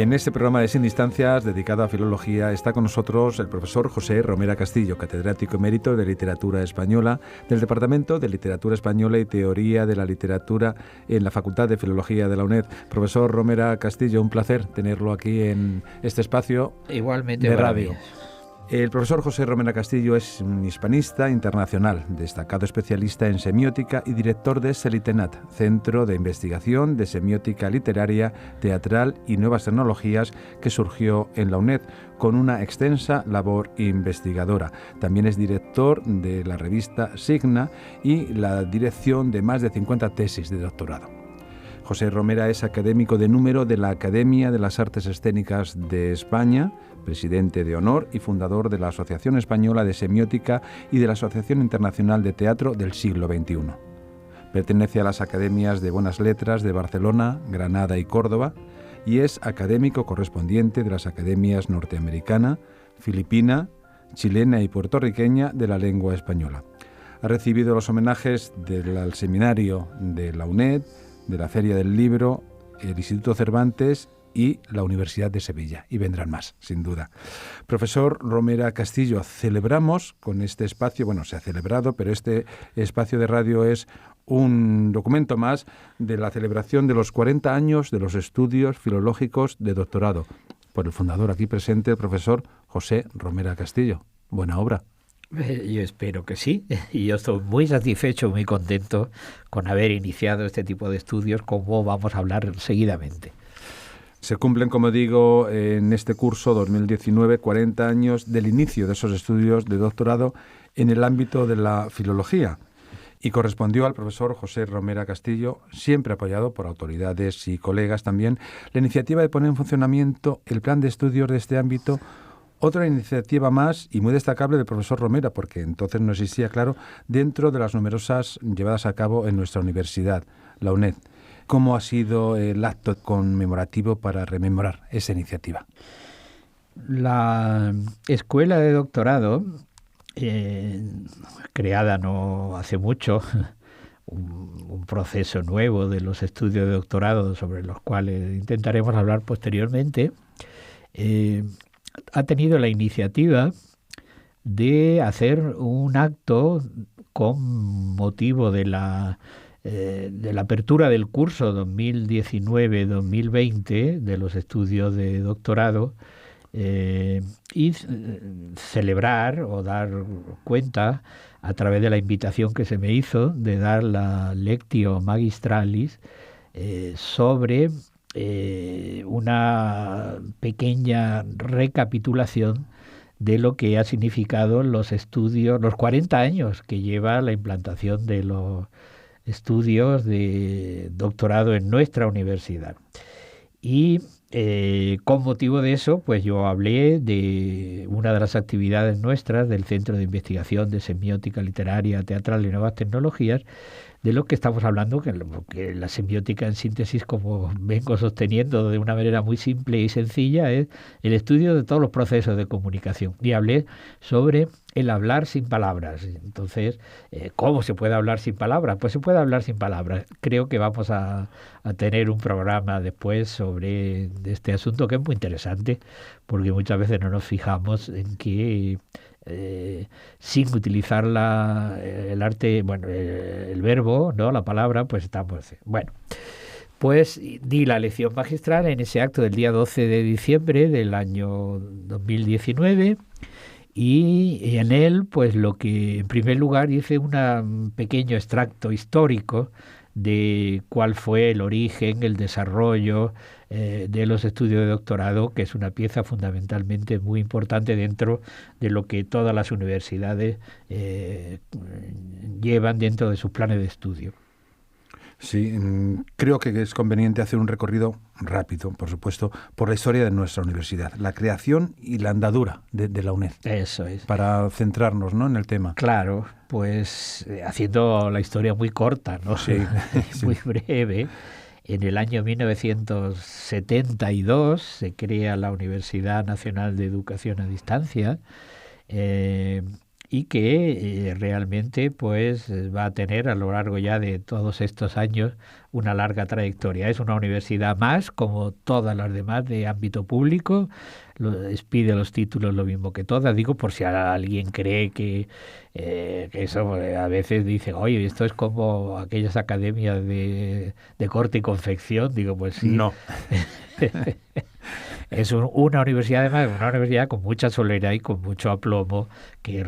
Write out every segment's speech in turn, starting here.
En este programa de Sin Distancias, dedicado a filología, está con nosotros el profesor José Romera Castillo, catedrático emérito de Literatura Española del Departamento de Literatura Española y Teoría de la Literatura en la Facultad de Filología de la UNED. Profesor Romera Castillo, un placer tenerlo aquí en este espacio igualmente de para radio. mí. El profesor José Romera Castillo es un hispanista internacional, destacado especialista en semiótica y director de Selitenat, Centro de Investigación de Semiótica Literaria, Teatral y Nuevas Tecnologías, que surgió en la UNED con una extensa labor investigadora. También es director de la revista Signa y la dirección de más de 50 tesis de doctorado. José Romera es académico de número de la Academia de las Artes Escénicas de España, presidente de honor y fundador de la Asociación Española de Semiótica y de la Asociación Internacional de Teatro del siglo XXI. Pertenece a las Academias de Buenas Letras de Barcelona, Granada y Córdoba y es académico correspondiente de las Academias Norteamericana, Filipina, Chilena y Puertorriqueña de la Lengua Española. Ha recibido los homenajes del Seminario de la UNED, de la Feria del Libro, el Instituto Cervantes y la Universidad de Sevilla. Y vendrán más, sin duda. Profesor Romera Castillo, celebramos con este espacio, bueno, se ha celebrado, pero este espacio de radio es un documento más de la celebración de los 40 años de los estudios filológicos de doctorado, por el fundador aquí presente, el profesor José Romera Castillo. Buena obra. Yo espero que sí, y yo estoy muy satisfecho, muy contento con haber iniciado este tipo de estudios, como vamos a hablar seguidamente. Se cumplen, como digo, en este curso 2019, 40 años del inicio de esos estudios de doctorado en el ámbito de la filología, y correspondió al profesor José Romera Castillo, siempre apoyado por autoridades y colegas también, la iniciativa de poner en funcionamiento el plan de estudios de este ámbito. Otra iniciativa más y muy destacable del profesor Romera, porque entonces no existía, claro, dentro de las numerosas llevadas a cabo en nuestra universidad, la UNED. ¿Cómo ha sido el acto conmemorativo para rememorar esa iniciativa? La escuela de doctorado, creada no hace mucho, un proceso nuevo de los estudios de doctorado sobre los cuales intentaremos hablar posteriormente, ha tenido la iniciativa de hacer un acto con motivo de la apertura del curso 2019-2020 de los estudios de doctorado y celebrar o dar cuenta a través de la invitación que se me hizo de dar la Lectio Magistralis sobre una pequeña recapitulación de lo que ha significado los estudios, los 40 años que lleva la implantación de los estudios de doctorado en nuestra universidad. Y con motivo de eso, pues yo hablé de una de las actividades nuestras del Centro de Investigación de Semiótica Literaria, Teatral y Nuevas Tecnologías, de lo que estamos hablando, que la semiótica en síntesis, como vengo sosteniendo de una manera muy simple y sencilla, es el estudio de todos los procesos de comunicación. Y hablé sobre el hablar sin palabras. Entonces, ¿cómo se puede hablar sin palabras? Pues se puede hablar sin palabras. Creo que vamos a tener un programa después sobre este asunto que es muy interesante, porque muchas veces no nos fijamos en que sin utilizar el arte, bueno, el verbo, ¿no? La palabra, pues estamos... Bueno, pues di la lección magistral en ese acto del día 12 de diciembre del año 2019 y en él, pues lo que en primer lugar hice un pequeño extracto histórico de cuál fue el origen, el desarrollo de los estudios de doctorado, que es una pieza fundamentalmente muy importante dentro de lo que todas las universidades llevan dentro de sus planes de estudio. Sí, creo que es conveniente hacer un recorrido rápido, por supuesto, por la historia de nuestra universidad, la creación y la andadura de la UNED. Eso es. Para centrarnos, ¿no?, en el tema. Claro, pues haciendo la historia muy corta, ¿no? Sí, muy breve. En el año 1972 se crea la Universidad Nacional de Educación a Distancia. y que realmente pues va a tener a lo largo ya de todos estos años una larga trayectoria. Es una universidad más, como todas las demás de ámbito público, pide los títulos lo mismo que todas, digo por si alguien cree que eso a veces dice, oye, esto es como aquellas academias de corte y confección, digo, pues sí. No. Es una universidad, además, una universidad con mucha soledad y con mucho aplomo, que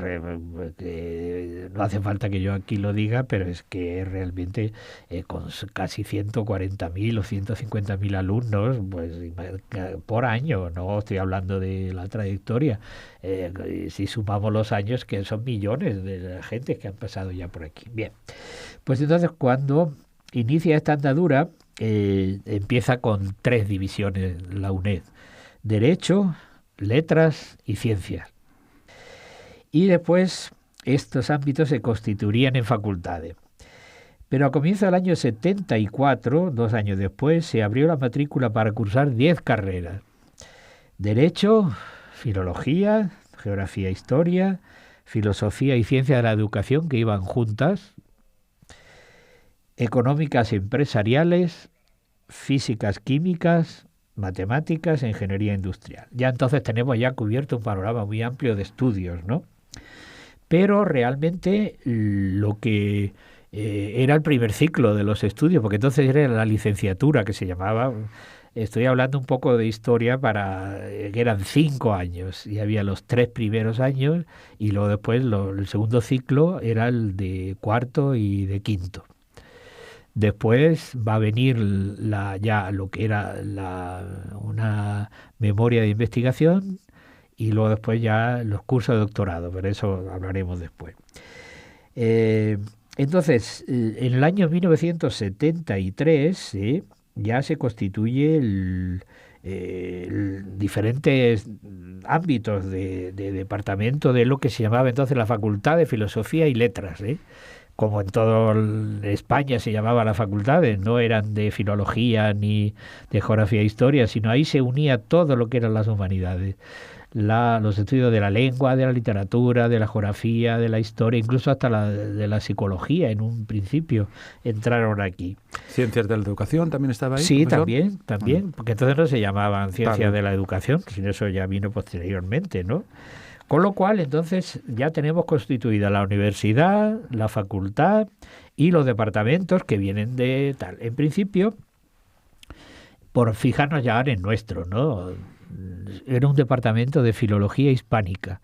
no hace falta que yo aquí lo diga, pero es que realmente con casi 140.000 o 150.000 alumnos pues por año, no estoy hablando de la trayectoria, si sumamos los años, que son millones de gente que han pasado ya por aquí. Bien, pues entonces cuando inicia esta andadura, empieza con 3 divisiones la UNED: Derecho, Letras y Ciencias. Y después estos ámbitos se constituirían en facultades. Pero a comienzo del año 74, 2 años después, se abrió la matrícula para cursar 10 carreras. Derecho, Filología, Geografía e Historia, Filosofía y Ciencia de la Educación, que iban juntas, Económicas y Empresariales, Físicas, Químicas, Matemáticas e Ingeniería Industrial. Ya entonces tenemos ya cubierto un panorama muy amplio de estudios, ¿no? Pero realmente lo que era el primer ciclo de los estudios, porque entonces era la licenciatura que se llamaba, estoy hablando un poco de historia, que eran 5 años, y había los 3 primeros años, y luego después el segundo ciclo era el de 4º y de 5º. Después va a venir ya lo que era una memoria de investigación, y luego después ya los cursos de doctorado, pero eso hablaremos después. Entonces, en el año 1973 ya se constituye diferentes ámbitos de departamento de lo que se llamaba entonces la Facultad de Filosofía y Letras, como en toda España se llamaba las facultades, no eran de filología ni de geografía e historia, sino ahí se unía todo lo que eran las humanidades. Los estudios de la lengua, de la literatura, de la geografía, de la historia, incluso hasta de la psicología en un principio entraron aquí. ¿Ciencias de la educación también estaba ahí? Sí, profesor? también, porque entonces no se llamaban ciencias de la educación, sino eso ya vino posteriormente, ¿no? Con lo cual, entonces, ya tenemos constituida la universidad, la facultad y los departamentos que vienen de tal. En principio, por fijarnos ya en nuestro, ¿no? Era un departamento de filología hispánica,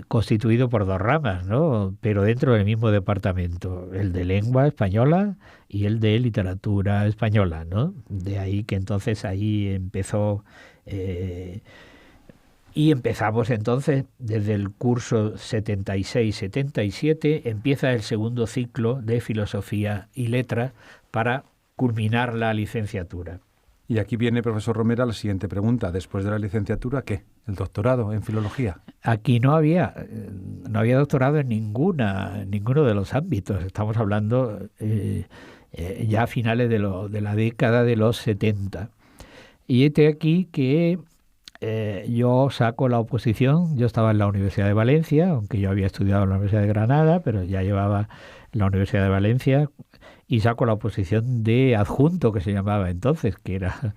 constituido por 2 ramas, ¿no? Pero dentro del mismo departamento, el de lengua española y el de literatura española, ¿no? De ahí que entonces ahí empezó... Y empezamos entonces, desde el curso 76-77, empieza el segundo ciclo de Filosofía y Letras para culminar la licenciatura. Y aquí viene, profesor Romera, la siguiente pregunta. Después de la licenciatura, ¿qué? ¿El doctorado en filología? Aquí no había doctorado en ninguno de los ámbitos. Estamos hablando ya a finales de la década de los 70. Y este aquí que... yo saco la oposición. Yo estaba en la Universidad de Valencia, aunque yo había estudiado en la Universidad de Granada, pero ya llevaba la Universidad de Valencia, y saco la oposición de adjunto, que se llamaba entonces, que era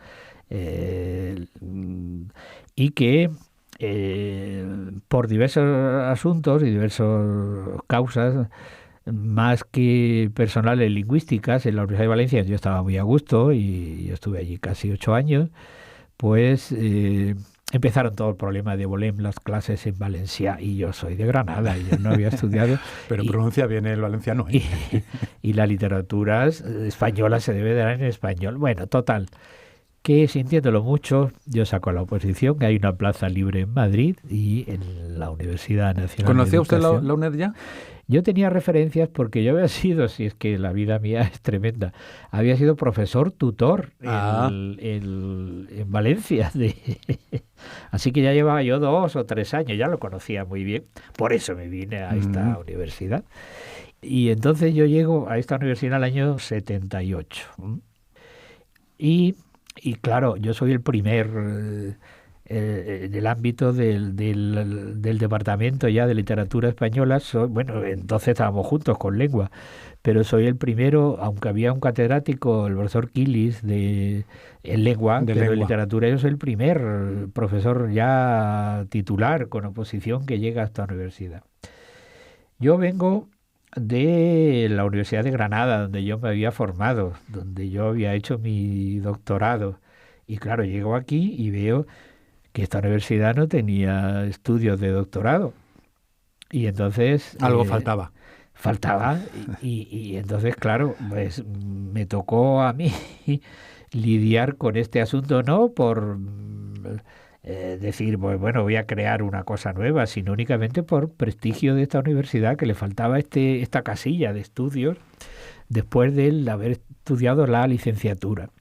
y que por diversos asuntos y diversas causas, más que personales lingüísticas, en la Universidad de Valencia yo estaba muy a gusto y yo estuve allí casi 8 años, pues empezaron todo el problema de volem las clases en Valencia, y yo soy de Granada y yo no había estudiado. Pero pronuncia bien el valenciano. Y la literatura española se debe dar en español. Bueno, total, que sintiéndolo mucho, yo saco la oposición, que hay una plaza libre en Madrid y en la Universidad Nacional. ¿Conocía de usted Educación. la UNED ya? Yo tenía referencias porque yo había sido, si es que la vida mía es tremenda, había sido profesor tutor en Valencia. Así que ya llevaba yo 2 o 3 años, ya lo conocía muy bien. Por eso me vine a esta universidad. Y entonces yo llego a esta universidad en el año 78. Y claro, yo soy el primer en el ámbito del departamento ya de literatura española, bueno, entonces estábamos juntos con lengua, pero soy el primero, aunque había un catedrático, el profesor Quilis, en lengua, pero en literatura yo soy el primer profesor ya titular con oposición que llega a esta universidad. Yo vengo de la Universidad de Granada, donde yo me había formado, donde yo había hecho mi doctorado. Y claro, llego aquí y veo que esta universidad no tenía estudios de doctorado. Y entonces... Algo faltaba. Faltaba. Y entonces, claro, pues me tocó a mí lidiar con este asunto, no por decir, pues bueno, voy a crear una cosa nueva, sino únicamente por prestigio de esta universidad, que le faltaba esta casilla de estudios después de haber estudiado la licenciatura.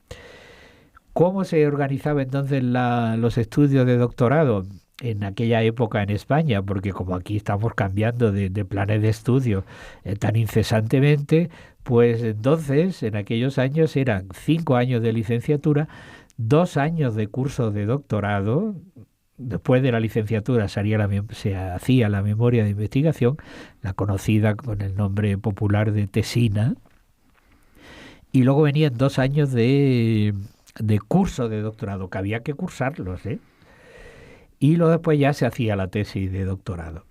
¿Cómo se organizaba entonces los estudios de doctorado en aquella época en España? Porque como aquí estamos cambiando de planes de estudio tan incesantemente, pues entonces en aquellos años eran 5 años de licenciatura, 2 años de curso de doctorado. Después de la licenciatura se hacía la memoria de investigación, la conocida con el nombre popular de tesina, y luego venían 2 años de curso de doctorado, que había que cursarlos, y luego después ya se hacía la tesis de doctorado.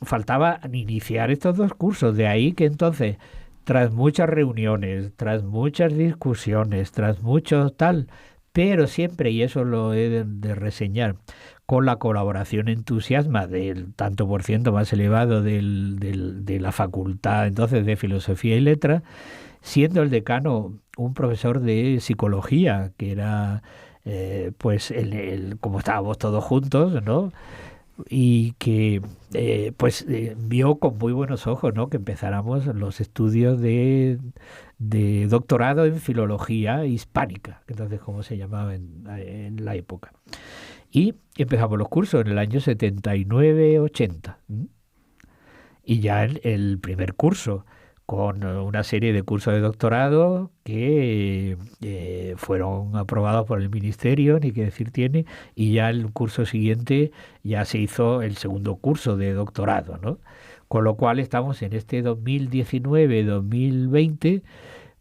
Faltaba iniciar estos 2 cursos, de ahí que entonces, tras muchas reuniones, tras muchas discusiones, tras mucho tal, pero siempre, y eso lo he de reseñar, con la colaboración entusiasma del tanto por ciento más elevado de la facultad entonces de Filosofía y Letras, siendo el decano un profesor de psicología, que era pues como estábamos todos juntos, ¿no? Y que vio con muy buenos ojos, ¿no?, que empezáramos los estudios de doctorado en filología hispánica, entonces como se llamaba en la época. Y empezamos los cursos en el año 79-80. Y ya el primer curso, con una serie de cursos de doctorado que fueron aprobados por el Ministerio, ni qué decir tiene, y ya el curso siguiente ya se hizo el segundo curso de doctorado, ¿no? Con lo cual estamos en este 2019-2020,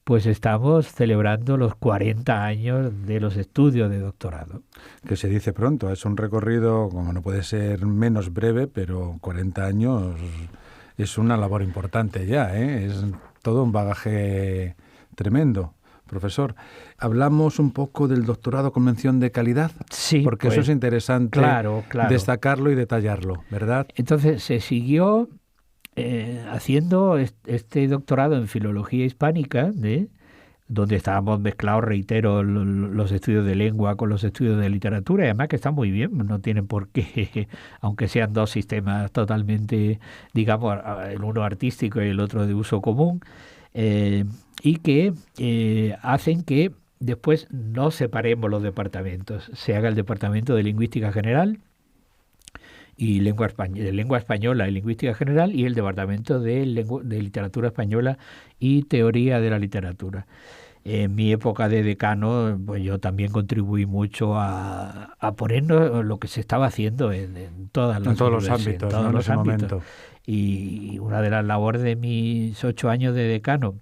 pues estamos celebrando los 40 años de los estudios de doctorado. Que se dice pronto, es un recorrido, como no puede ser menos breve, pero 40 años... es una labor importante ya, es todo un bagaje tremendo. Profesor, hablamos un poco del doctorado con mención de calidad, sí, porque pues, eso es interesante claro. destacarlo y detallarlo, ¿verdad? Entonces se siguió haciendo este doctorado en filología hispánica, donde estábamos mezclados, reitero, los estudios de lengua con los estudios de literatura, y además que está muy bien, no tienen por qué, aunque sean 2 sistemas totalmente, digamos, el uno artístico y el otro de uso común, y que hacen que después no separemos los departamentos, se haga el departamento de lingüística general y lengua española y lingüística general, y el departamento de literatura española y teoría de la literatura. En mi época de decano, pues yo también contribuí mucho a ponernos lo que se estaba haciendo en todos los ámbitos, en ese momento. Y una de las labores de mis 8 años de decano,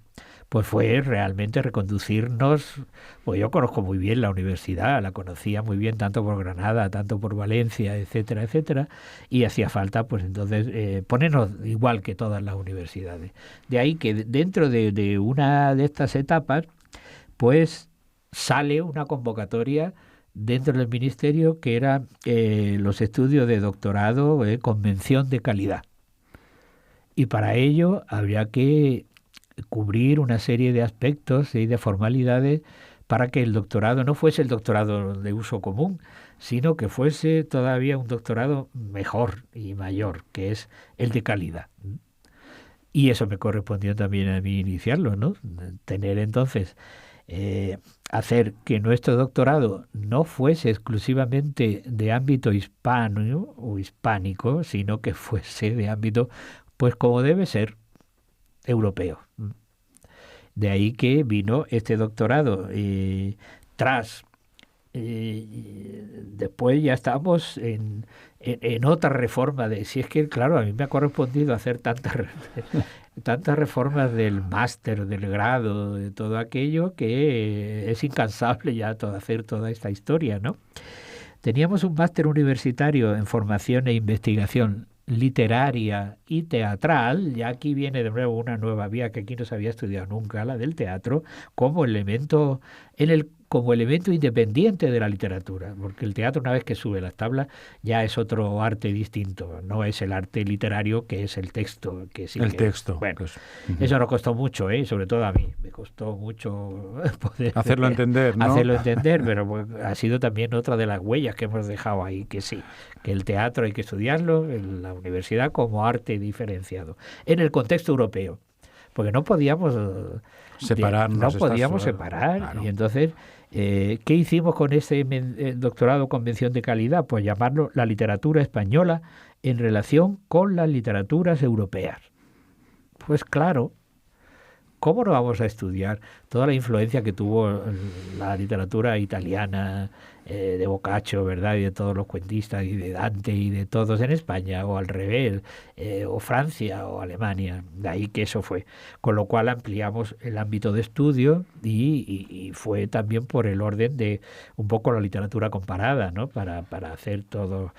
pues fue realmente reconducirnos. Pues yo conozco muy bien la universidad, la conocía muy bien tanto por Granada, tanto por Valencia, etcétera, etcétera, y hacía falta pues entonces ponernos igual que todas las universidades. De ahí que dentro de una de estas etapas pues sale una convocatoria dentro del Ministerio que era los estudios de doctorado con mención de calidad. Y para ello habría que cubrir una serie de aspectos y de formalidades para que el doctorado no fuese el doctorado de uso común, sino que fuese todavía un doctorado mejor y mayor, que es el de calidad. Y eso me correspondió también a mí iniciarlo, ¿no? Tener entonces... hacer que nuestro doctorado no fuese exclusivamente de ámbito hispano o hispánico, sino que fuese de ámbito, pues como debe ser, europeo. De ahí que vino este doctorado tras después ya estamos en otra reforma si es que, claro, a mí me ha correspondido hacer tantas reformas del máster, del grado, de todo aquello, que es incansable ya hacer toda esta historia, ¿no? Teníamos un máster universitario en formación e investigación literaria y teatral, y aquí viene de nuevo una nueva vía que aquí no se había estudiado nunca, la del teatro, como elemento independiente de la literatura, porque el teatro, una vez que sube las tablas, ya es otro arte distinto, no es el arte literario, que es el texto. Bueno, pues, eso nos costó mucho, sobre todo a mí, me costó mucho poder hacerlo entender, ¿no? Hacerlo entender, pero ha sido también otra de las huellas que hemos dejado ahí, que sí, que el teatro hay que estudiarlo en la universidad como arte diferenciado, en el contexto europeo, porque no podíamos separar, claro. Y entonces, ¿qué hicimos con ese doctorado con mención de calidad? Pues llamarlo la literatura española en relación con las literaturas europeas. Pues claro, ¿cómo no vamos a estudiar toda la influencia que tuvo la literatura italiana, de Boccaccio, ¿verdad? Y de todos los cuentistas, y de Dante, y de todos en España, o al revés, o Francia, o Alemania? De ahí que eso fue. Con lo cual ampliamos el ámbito de estudio y fue también por el orden de un poco la literatura comparada, ¿no? Para hacer todo.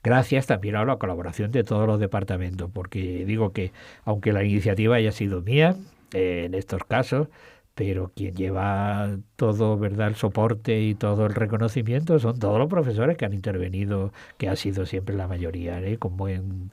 Gracias también a la colaboración de todos los departamentos, porque digo que, aunque la iniciativa haya sido mía, en estos casos, pero quien lleva todo, ¿verdad?, el soporte y todo el reconocimiento son todos los profesores que han intervenido, que ha sido siempre la mayoría, con buen...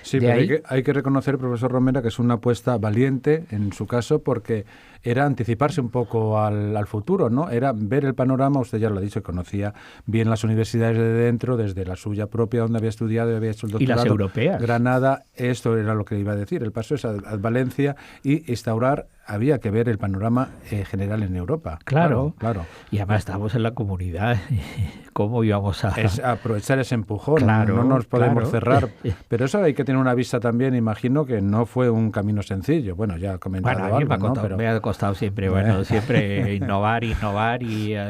Sí, pero hay que reconocer, profesor Romera, que es una apuesta valiente en su caso, porque era anticiparse un poco al futuro, ¿no? Era ver el panorama, usted ya lo ha dicho, conocía bien las universidades de dentro, desde la suya propia, donde había estudiado y había hecho el doctorado. Y las europeas. Granada, esto era lo que iba a decir, el paso es a Valencia y instaurar, había que ver el panorama general en Europa. Claro. Y además estamos en la comunidad, ¿cómo íbamos a...? Es aprovechar ese empujón, claro, no nos podemos cerrar. Pero eso hay que tener una vista también, imagino que no fue un camino sencillo. Bueno, ya ha comentado algo, me ha costado siempre, siempre innovar y tal.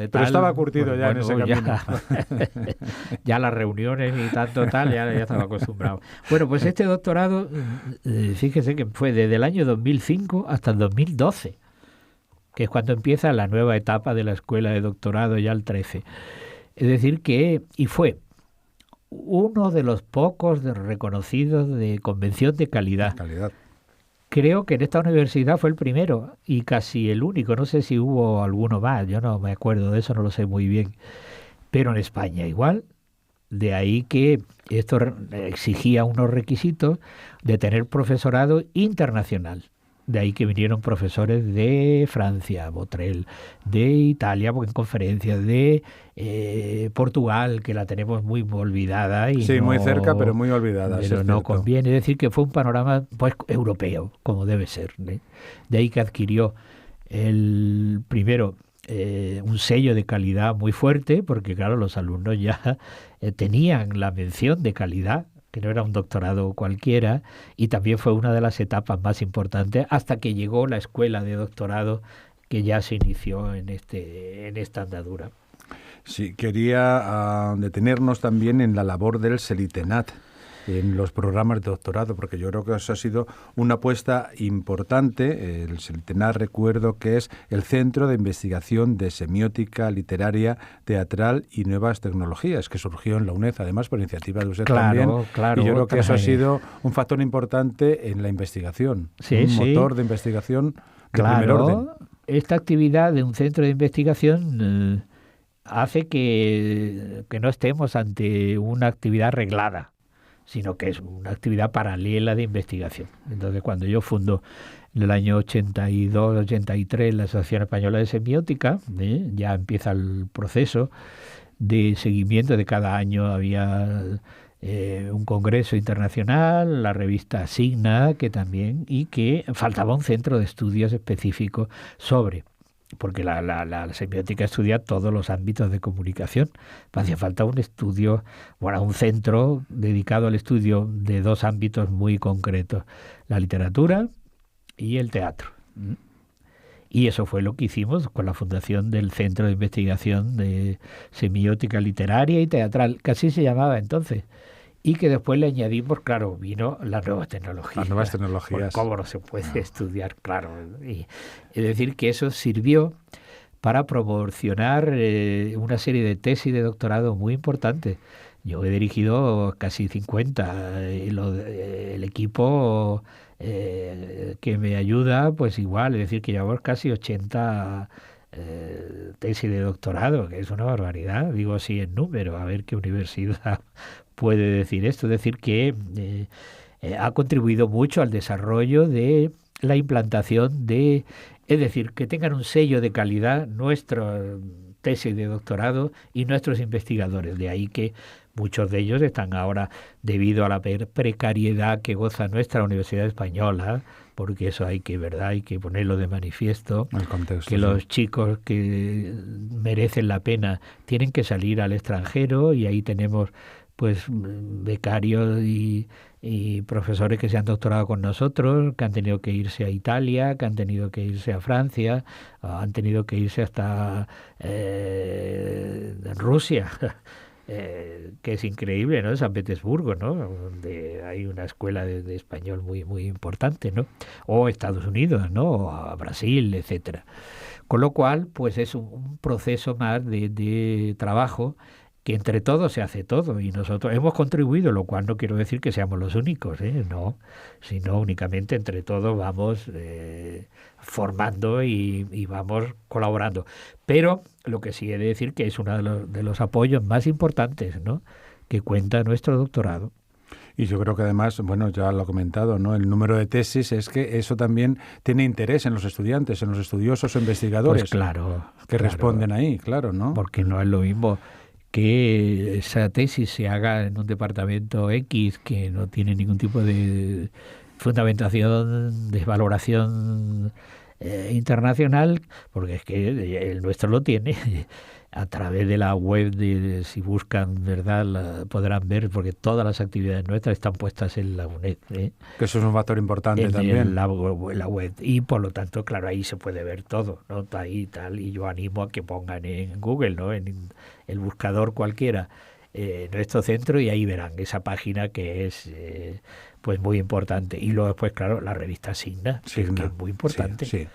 Pero estaba curtido ya en ese camino. Ya las reuniones y tanto tal, ya estaba acostumbrado. Bueno, pues este doctorado, fíjese que fue desde el año 2005 hasta el 2012, que es cuando empieza la nueva etapa de la escuela de doctorado, ya el 13. Es decir que, y fue uno de los pocos reconocidos de convención de calidad. Creo que en esta universidad fue el primero y casi el único. No sé si hubo alguno más, yo no me acuerdo de eso, no lo sé muy bien. Pero en España igual. De ahí que esto exigía unos requisitos de tener profesorado internacional. De ahí que vinieron profesores de Francia, Botrel, de Italia, en conferencias, de Portugal, que la tenemos muy olvidada. Y sí, muy cerca, pero muy olvidada. Pero no conviene. Es decir, que fue un panorama europeo, como debe ser. De ahí que adquirió el primero un sello de calidad muy fuerte, porque claro, los alumnos ya tenían la mención de calidad, que no era un doctorado cualquiera, y también fue una de las etapas más importantes hasta que llegó la escuela de doctorado, que ya se inició en esta andadura. Sí, quería detenernos también en la labor del Selitenat, en los programas de doctorado, porque yo creo que eso ha sido una apuesta importante. El Selitenat, recuerdo que es el Centro de Investigación de Semiótica Literaria, Teatral y Nuevas Tecnologías, que surgió en la UNED, además por iniciativa de usted también. Claro, y yo creo que eso ha sido un factor importante en la investigación, motor de investigación de primer orden. Esta actividad de un centro de investigación hace que no estemos ante una actividad reglada, sino que es una actividad paralela de investigación. Entonces, cuando yo fundo en el año 82-83 la Asociación Española de Semiótica, ya empieza el proceso de seguimiento de cada año. Había un congreso internacional, la revista Signa, que también, y que faltaba un centro de estudios específico sobre... porque la semiótica estudia todos los ámbitos de comunicación. Hacía falta un estudio, un centro dedicado al estudio de dos ámbitos muy concretos, la literatura y el teatro. Y eso fue lo que hicimos con la fundación del Centro de Investigación de Semiótica Literaria y Teatral, que así se llamaba entonces. Y que después le añadimos, claro, vino las nuevas tecnologías. Las nuevas tecnologías. ¿Cómo no se puede estudiar? Claro. Y, es decir, que eso sirvió para proporcionar una serie de tesis de doctorado muy importantes. Yo he dirigido casi 50. El equipo que me ayuda, pues igual, es decir, que llevamos casi 80 tesis de doctorado, que es una barbaridad, digo así en número, a ver qué universidad puede decir esto. Es decir, que ha contribuido mucho al desarrollo de la implantación de, es decir, que tengan un sello de calidad nuestra tesis de doctorado y nuestros investigadores. De ahí que muchos de ellos están ahora, debido a la precariedad que goza nuestra Universidad Española, porque eso hay que ponerlo de manifiesto, el contexto, que los chicos que merecen la pena tienen que salir al extranjero, y ahí tenemos pues becarios y profesores que se han doctorado con nosotros, que han tenido que irse a Italia, que han tenido que irse a Francia, han tenido que irse hasta Rusia, que es increíble, ¿no? San Petersburgo, ¿no? Donde hay una escuela de español muy, muy importante, ¿no? O Estados Unidos, ¿no? O a Brasil, etcétera. Con lo cual, pues es un proceso más de trabajo, que entre todos se hace todo, y nosotros hemos contribuido, lo cual no quiero decir que seamos los únicos, no, sino únicamente entre todos vamos formando y vamos colaborando. Pero lo que sí he de decir que es uno de los apoyos más importantes, ¿no?, que cuenta nuestro doctorado. Y yo creo que además, bueno, ya lo ha comentado, ¿no?, el número de tesis, es que eso también tiene interés en los estudiantes, en los estudiosos o investigadores. Pues claro. Que responden ahí, claro, ¿no? Porque no es lo mismo que esa tesis se haga en un departamento X que no tiene ningún tipo de fundamentación, de valoración internacional, porque es que el nuestro lo tiene. A través de la web, si buscan, ¿verdad?, podrán ver, porque todas las actividades nuestras están puestas en la UNED. Que eso es un factor importante también. En la web. Y por lo tanto, claro, ahí se puede ver todo, ¿no? Ahí tal. Y yo animo a que pongan en Google, ¿no?, en el buscador cualquiera, nuestro centro, y ahí verán esa página que es pues muy importante. Y luego después, claro, la revista Signa, que es muy importante. Sí.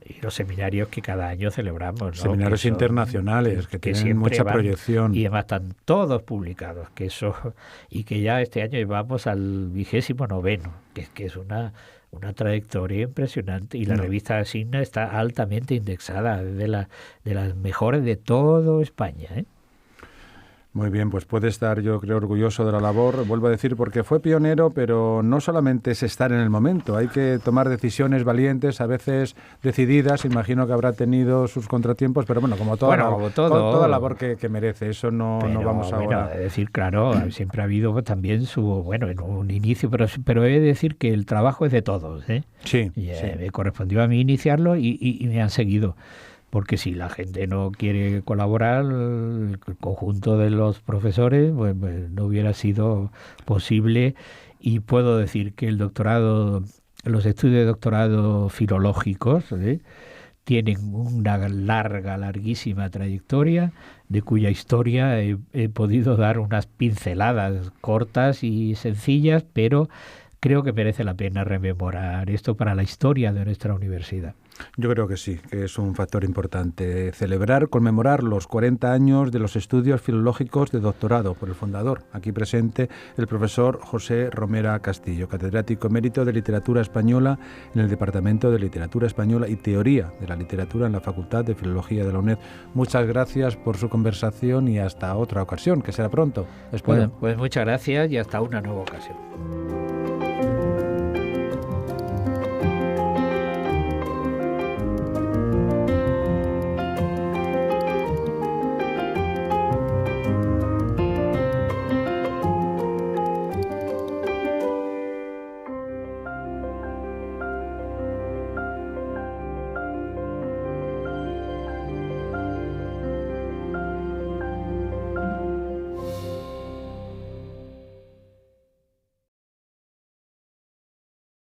Y los seminarios que cada año celebramos, ¿no? Seminarios internacionales que tienen mucha proyección. Y además están todos publicados, que eso, y que ya este año llevamos al 29º, que es una trayectoria impresionante. Y la revista Signa está altamente indexada, de las mejores de toda España, ¿eh? Muy bien, pues puede estar, yo creo, orgulloso de la labor, vuelvo a decir, porque fue pionero, pero no solamente es estar en el momento, hay que tomar decisiones valientes, a veces decididas. Imagino que habrá tenido sus contratiempos, pero bueno, como toda labor que merece, eso no vamos ahora. Es decir, claro, siempre ha habido también en un inicio, pero he de decir que el trabajo es de todos, ¿eh? Sí. Me correspondió a mí iniciarlo y me han seguido. Porque si la gente no quiere colaborar, el conjunto de los profesores, pues no hubiera sido posible. Y puedo decir que el doctorado, los estudios de doctorado filológicos, tienen una larguísima trayectoria, de cuya historia he podido dar unas pinceladas cortas y sencillas, pero creo que merece la pena rememorar esto para la historia de nuestra universidad. Yo creo que sí, que es un factor importante conmemorar los 40 años de los estudios filológicos de doctorado por el fundador, aquí presente, el profesor José Romera Castillo, catedrático emérito de Literatura Española en el Departamento de Literatura Española y Teoría de la Literatura en la Facultad de Filología de la UNED. Muchas gracias por su conversación y hasta otra ocasión, que será pronto. Pues muchas gracias y hasta una nueva ocasión.